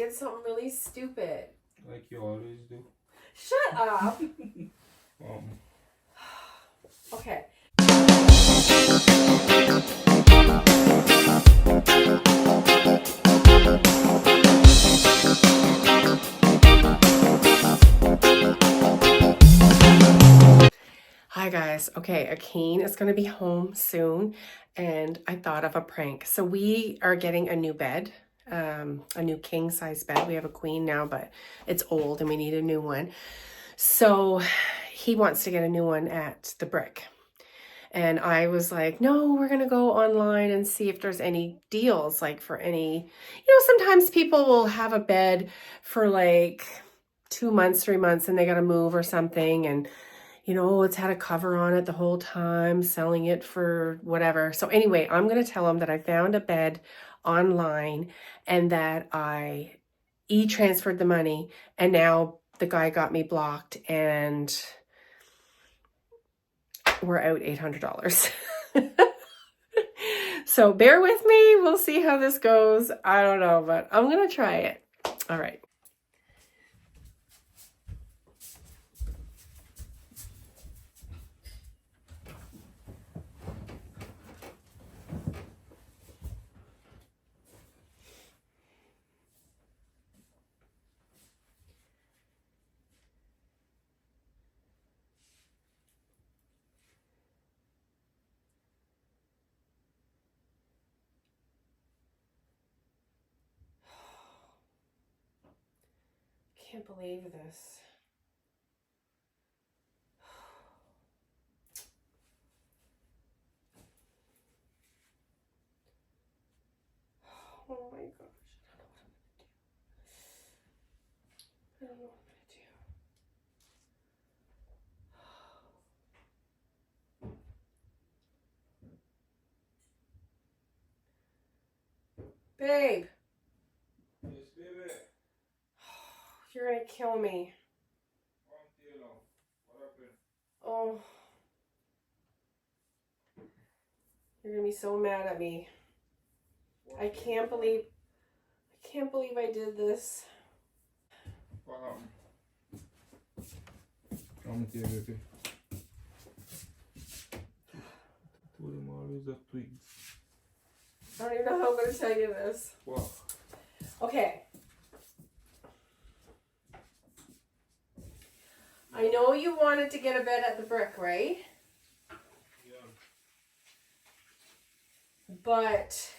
did something really stupid. Like you always do. Shut up. Okay. Hi guys. Okay, Akeen is going to be home soon and I thought of a prank. So we are getting a new bed, a new king size bed. We have a queen now, but it's old and we need a new one. So he wants to get a new one at the Brick. And I was like, no, we're going to go online and see if there's any deals, like for any, sometimes people will have a bed for like 2 months, 3 months and they got to move or something. And it's had a cover on it the whole time, selling it for whatever. So anyway, I'm going to tell him that I found a bed online and that I e-transferred the money and now the guy got me blocked and we're out $800. So bear with me. We'll see how this goes. I don't know, but I'm going to try it. All right. Can't believe this. Oh my gosh, I don't know what I'm gonna do. Babe. Yes, baby. You're gonna kill me. What happened? Oh. You're gonna be so mad at me. I can't believe I did this. What happened? Come here, baby. Told him always the twigs. I don't even know how I'm gonna tell you this. What? Okay. I know you wanted to get a bed at the Brick, right? Yeah. But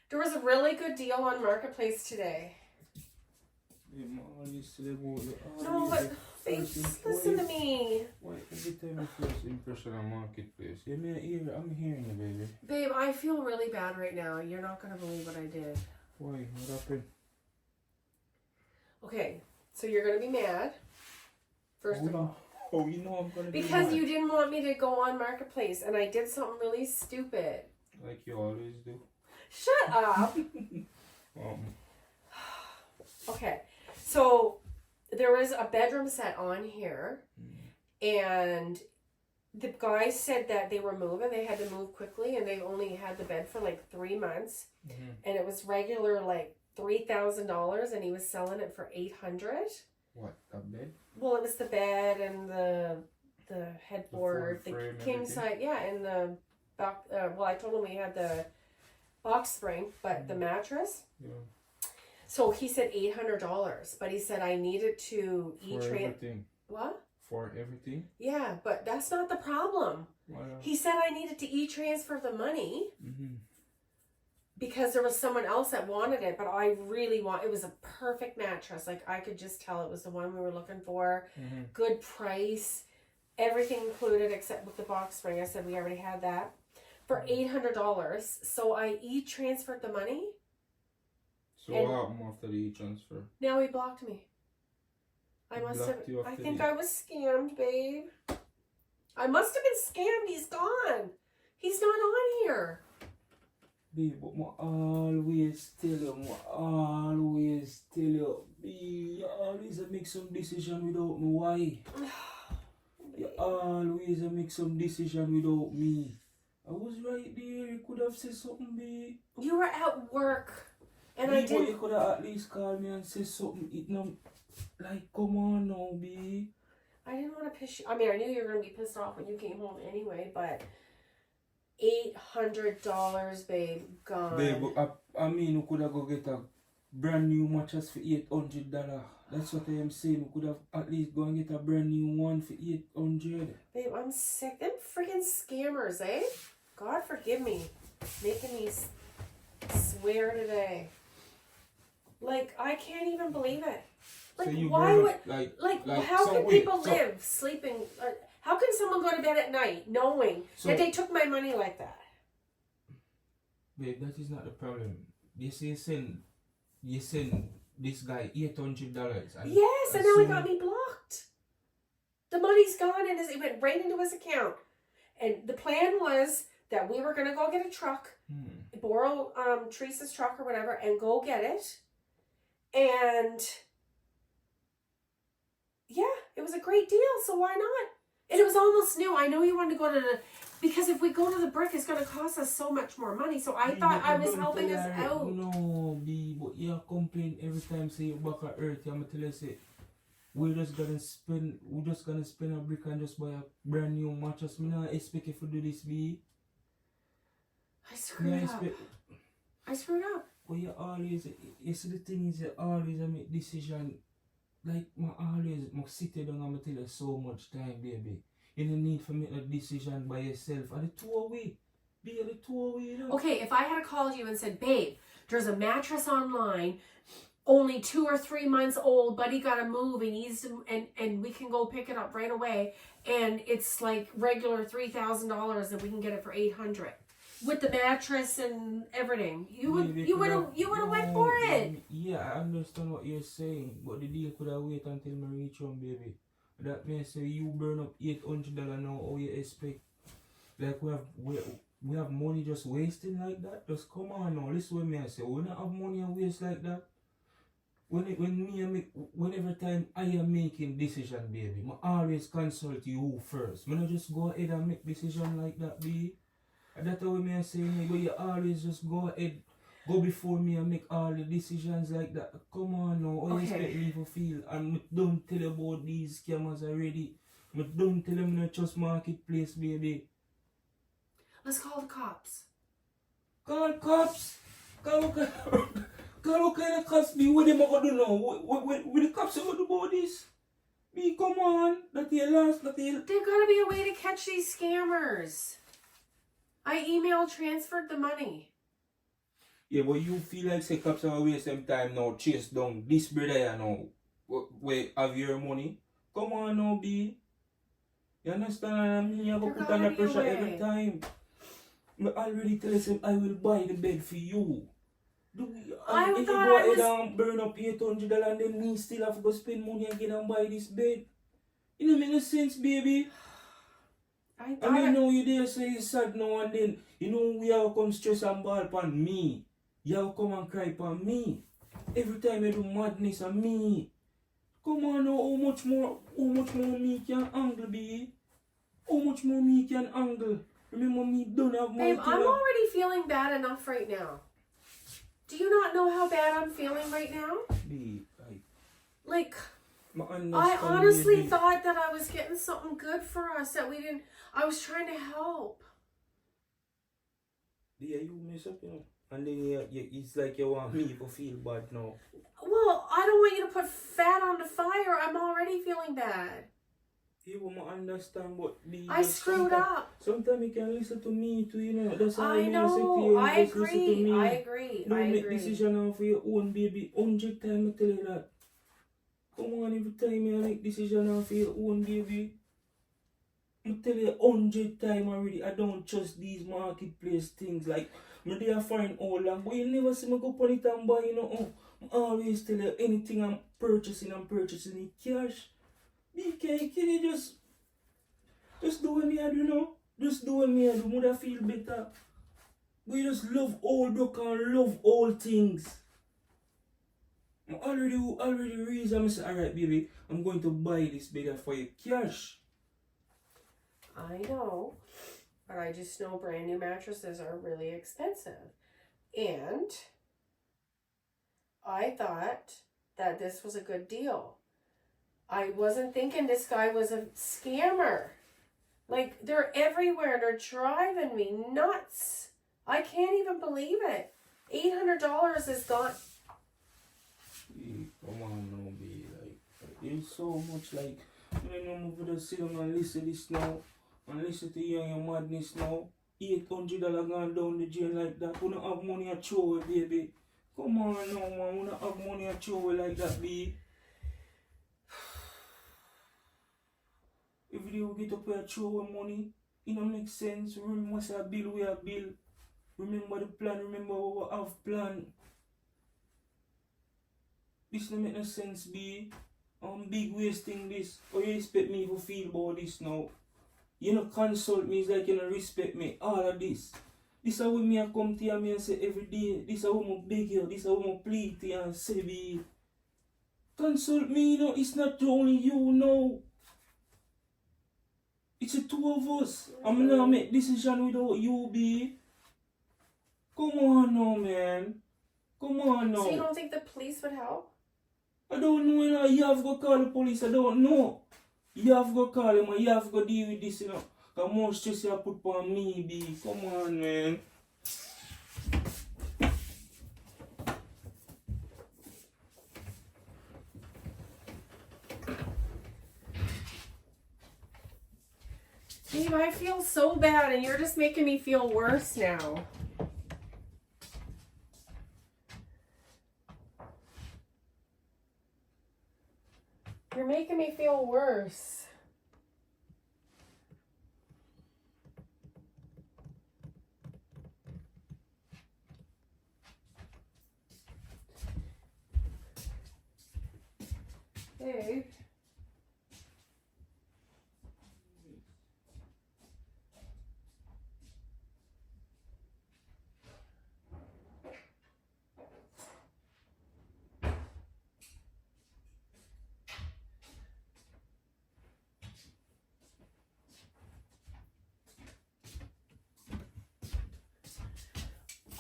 there was a really good deal on Marketplace today. No, but babe, just listen to me. Why every time I first impression on Marketplace? Yeah, I'm hearing you, baby. Babe, I feel really bad right now. You're not gonna believe what I did. Why? What happened? Okay, so you're gonna be mad. First of all. Oh, you know I'm gonna be because mad. You didn't want me to go on Marketplace and I did something really stupid. Like you always do. Shut up. Okay, so there was a bedroom set on here and the guy said that they were moving. They had to move quickly and they only had the bed for like 3 months. And it was regular like $3,000 and he was selling it for $800. What, a bed? Well, it was the bed and the headboard, the king size, yeah, and the box. Well, I told him we had the box spring, but the mattress. Yeah. So he said $800, but he said I needed to everything. What? For everything? Yeah, but that's not the problem. He said I needed to e-transfer the money. Because there was someone else that wanted it, but I really it was a perfect mattress. Like I could just tell it was the one we were looking for. Good price, everything included except with the box spring. I said we already had that for $800. So I e-transferred the money. So what happened after the e-transfer? Now he blocked me. I think I was scammed, babe. I must have been scammed. He's gone. He's not on here. Babe, but I always tell you, babe, you always make some decision without me. Why? You always make some decision without me. I was right there. You could have said something, babe. You were at work. And B, I but didn't. you could have at least called me and say something. It no, like, come on now, B. I didn't want to piss you. I mean, I knew you were going to be pissed off when you came home anyway, but $800, babe, gone. Babe, I mean, you could have go get a brand new mattress for $800. That's what I am saying. We could have at least go and get a brand new one for $800. Babe, I'm sick. Them freaking scammers, eh? God forgive me. Making me swear today. Like, I can't even believe it. Like, So you why burn would... up, like how so can wait, people so- live sleeping... how can someone go to bed at night knowing that they took my money like that? Babe, that is not the problem. You say you send this guy $800. Yes, and now he got me blocked. The money's gone and it went right into his account. And the plan was that we were going to go get a truck, borrow Teresa's truck or whatever, and go get it. And yeah, it was a great deal, so why not? And it was almost new. I know you wanted to go to the... Because if we go to the brick, it's going to cost us so much more money. So I thought I was helping us out. No, B, but you complain every time say you're back at earth. I'm tell you say we're just gonna spend a brick and just buy a brand new mattress. Me not expect you to do this, B. I screwed up. I screwed up. But you see the thing is you always make decision. Like I sit down and tell you so much time, baby. You don't need to make a decision by yourself. Are the two away? Be the two away, you know? Okay, if I had called you and said, babe, there's a mattress online, only 2 or 3 months old, buddy gotta move, he needs to, and we can go pick it up right away, and it's like regular $3,000 and we can get it for $800 with the mattress and everything. You would have went for it. Yeah, I understand what you're saying, but the deal could have waited until I reach home, baby. That means say you burn up $800 now. How you expect? Like we have money just wasting like that? Just come on now. Listen what me I say. We don't have money and waste like that. Whenever time I am making decision, baby, I always consult you first. I not just go ahead and make decision like that, baby. That's what me I say. But you always just go ahead. Go before me and make all the decisions like that. Come on now, how you expect me to feel? And I don't tell you about these scammers already. I don't tell them not just marketplace, baby. Let's call the cops. Call cops? Call what kind of cops be? What them going to do now? What the cops are going to do about this? Me, come on. That you lost, that you... There's got to be a way to catch these scammers. I transferred the money. Yeah, but you feel like say cops are waste some time now, chase down this brother you know, where have your money? Come on now, B. You understand? I mean, you have to put under pressure every time. I already tell you I will buy the bed for you. If you go ahead and burn up $800 and then me still have to go spend money again and buy this bed. It don't make no sense, baby. I mean, now you there say you're sad now and then, you know, we have to come stress and ball upon me. You have to come and cry upon me. Every time you do madness on me. Come on now, how much more me can angle, be? How much more me can angle? Remember me don't have money. Babe, I'm already feeling bad enough right now. Do you not know how bad I'm feeling right now? Babe, I honestly thought that I was getting something good for us that we didn't. I was trying to help. Yeah, you mess up, you know. And then it's like you want me to feel bad now. Well, I don't want you to put fat on the fire. I'm already feeling bad. You won't understand what I screwed up. Sometimes you can listen to me too, you know. That's how I know. I agree. Don't make decision for your own, baby. 100 times I tell you that. Come on, every time you make decision for your own, baby. I tell you 100 times already. I don't trust these marketplace things. Like, I find all long, but you never see me go on it and buy, you know. I always tell you anything I'm purchasing in cash. Can you just do what me I do, you know? Just do what me I do. Would I feel better? We just love all broke and love all things. I already reason I say, alright baby, I'm going to buy this bigger for you cash. I know, but I just know brand new mattresses are really expensive. And I thought that this was a good deal. I wasn't thinking this guy was a scammer. Like, they're everywhere and they're driving me nuts. I can't even believe it. $800 is gone. Come on now, B. Like, there's so much, like, you know, move to sit down and listen to this now. And listen to you and your madness now. $800 gone down the drain like that. We don't have money to throw away, baby. Come on now, man. We don't have money to throw away like that, B. Every day we get up here and throw away money. It don't make sense. Remember what's a bill, we a bill. Remember the plan, remember what we have planned. This don't make no sense, B. I'm big wasting this. How you expect me to feel about this now? You don't consult me, it's like you don't respect me. All of this. This is how me I come to you and say every day. This is how I beg you. This is how I plead to you and say, B. Consult me, you know. It's not only you now. It's the two of us. I'm not make decision without you, B. Come on now, man. Come on now. So you don't think the police would help? I don't know, you know. You have to call the police. I don't know. You have to call him and you have to deal with this, you know. Because more stress you put on me, B. Come on, man. Babe, I feel so bad and you're just making me feel worse now. You're making me feel worse. Babe.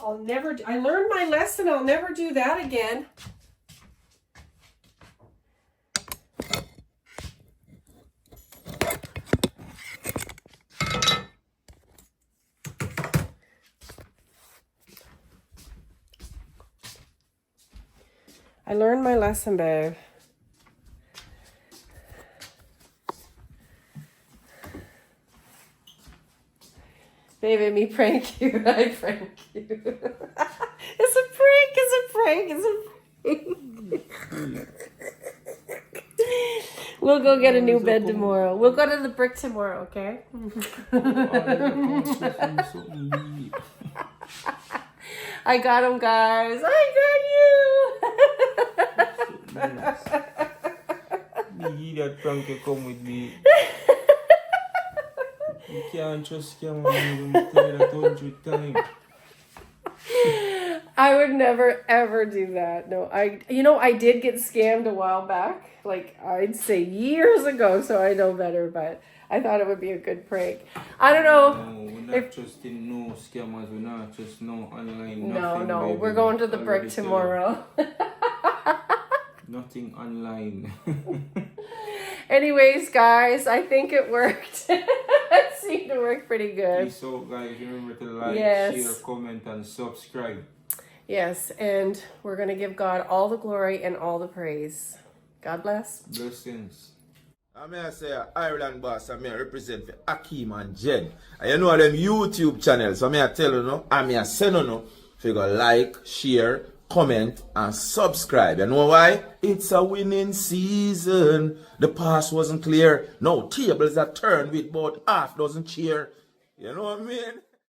I learned my lesson. I'll never do that again. I learned my lesson, babe. Baby, me prank you. I prank you. It's a prank. It's a prank. It's a prank. We'll go get a new bed tomorrow. We'll go to the brick tomorrow, okay? I got him, guys. I got you. Me, that prank will come with me. You can't trust him. I'm going to tell you that 100 times. I would never ever do that. No, I did get scammed a while back. Like, I'd say years ago, so I know better, but I thought it would be a good prank. I don't know. No, we're not trusting no scammers. We're not just no online. No, baby. we're going to the brick tomorrow. Nothing online. Anyways, guys, I think it worked. It seemed to work pretty good. So, guys, remember to like, Yes. share, comment, and subscribe. Yes, and we're going to give God all the glory and all the praise. God bless. Blessings. I'm here to say Ireland boss, I'm here to represent for Akeem and Jen. And you know them YouTube channels, so I'm here to tell you, no, I'm here to say no, if you go like, share, comment, and subscribe. You know why? It's a winning season. The past wasn't clear. No, tables are turned with about half dozen cheer. You know what I mean?